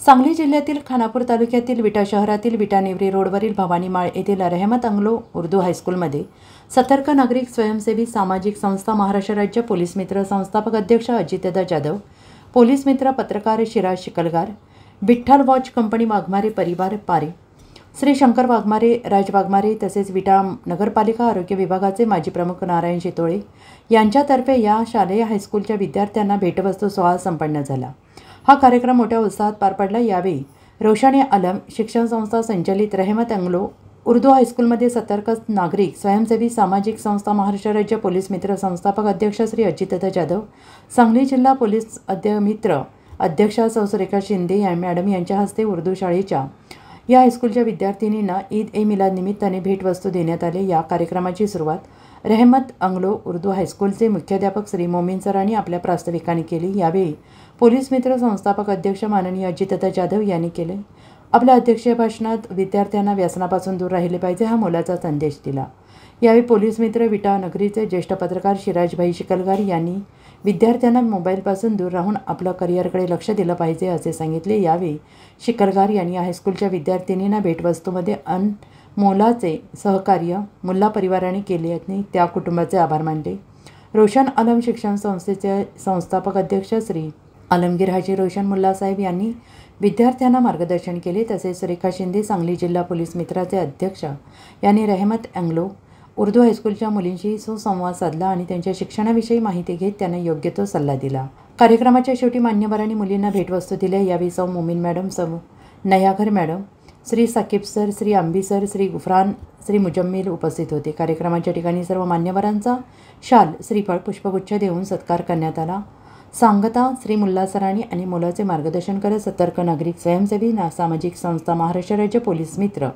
सांगली जिल्ह्यातील खानापूर तालुक्यातील विटा शहरातील विटा नेवरी रोडवरील भवानी माळ येथील रहमत अंग्लो उर्दू हायस्कूलमध्ये सतर्क नागरिक स्वयंसेवी सामाजिक संस्था महाराष्ट्र राज्य पोलीस मित्र संस्थापक अध्यक्ष अजितदादा जाधव, पोलीस मित्र पत्रकार शिराज शिकलगार, विठ्ठल वॉच कंपनी वाघमारे परिवार पारे, श्री शंकर वाघमारे राज वाघमारे तसेच विटा नगरपालिका आरोग्य विभागाचे माजी प्रमुख नारायण शितोळे यांच्यातर्फे या शालेय हायस्कूलच्या विद्यार्थ्यांना भेटवस्तू सोहळा संपन्न झाला। हा कार्यक्रम मोठ्या उत्साहात पार पडला। यावेळी रोशनी आलम शिक्षण संस्था संचालित रहमत अंग्लो उर्दू हायस्कूलमध्ये सतर्क नागरिक स्वयंसेवी सामाजिक संस्था महाराष्ट्र राज्य पोलीस मित्र संस्थापक अध्यक्ष श्री अजितदादा जाधव, सांगली जिल्हा पोलीस मित्र अध्यक्षा सौ सुरेखा शिंदे या मॅडम यांच्या हस्ते उर्दू शाळेच्या या हायस्कूलच्या विद्यार्थिनींना ईद ए मिलाद निमित्ताने भेटवस्तू देण्यात आले। या कार्यक्रमाची सुरुवात रहमत अंग्लो उर्दू हायस्कूलचे मुख्याध्यापक श्री मोमीन सरांनी आपल्या प्रास्ताविकाने केली। यावेळी पोलीस मित्र संस्थापक अध्यक्ष माननीय अजितदादा जाधव यांनी केले। आपल्या अध्यक्षीय भाषणात विद्यार्थ्यांना व्यसनापासून दूर राहिले पाहिजे हा मोलाचा संदेश दिला। यावेळी पोलीस मित्र विटा नगरीचे ज्येष्ठ पत्रकार शिराजभाई शिकलगार यांनी विद्यार्थ्यांना मोबाईलपासून दूर राहून आपल्या करिअरकडे लक्ष दिलं पाहिजे असे सांगितले। यावेळी शिकलगार यांनी हायस्कूलच्या विद्यार्थिनींना भेटवस्तूमध्ये मोलाचे सहकार्य मुल्ला परिवाराने केले आणि त्या कुटुंबाचे आभार मानले। रोशन आलम शिक्षण संस्थेचे संस्थापक अध्यक्ष श्री आलमगीर हाजी रोशन मुल्ला साहेब यांनी विद्यार्थ्यांना मार्गदर्शन केले। तसेच सुरेखा शिंदे सांगली जिल्हा पोलीस मित्राचे अध्यक्ष यांनी रहमत अंग्लो उर्दू हायस्कूलच्या मुलींशी सुसंवाद साधला आणि त्यांच्या शिक्षणाविषयी माहिती घेत त्यांना योग्य तो सल्ला दिला। कार्यक्रमाच्या शेवटी मान्यवरांनी मुलींना भेटवस्तू दिल्या। यावेळी सौ मोमीन मॅडम, सौ Nayaghar madam, Shri Saqib sir, Shri Ambi sir, Shri Gufran, Shri Muzammil उपस्थित होते। कार्यक्रमाच्या ठिकाणी सर्व मान्यवरांचा शाल, श्रीफळ, पुष्पगुच्छ देऊन सत्कार करण्यात आला। सांगता श्री मुल्ला सरांनी आणि मुलाचे मार्गदर्शन करत सतर्क नागरिक स्वयंसेवी सामाजिक संस्था महाराष्ट्र राज्य पोलीस मित्र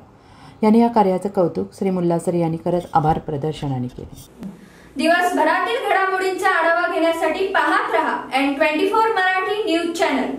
यांनी या कार्याचे कौतुक श्री मुल्ला सर यांनी करत आभार प्रदर्शनाने केले। दिवसभरातील घडामोडींचा आढावा घेण्यासाठी पाहत रहा N24 मराठी न्यूज चॅनल।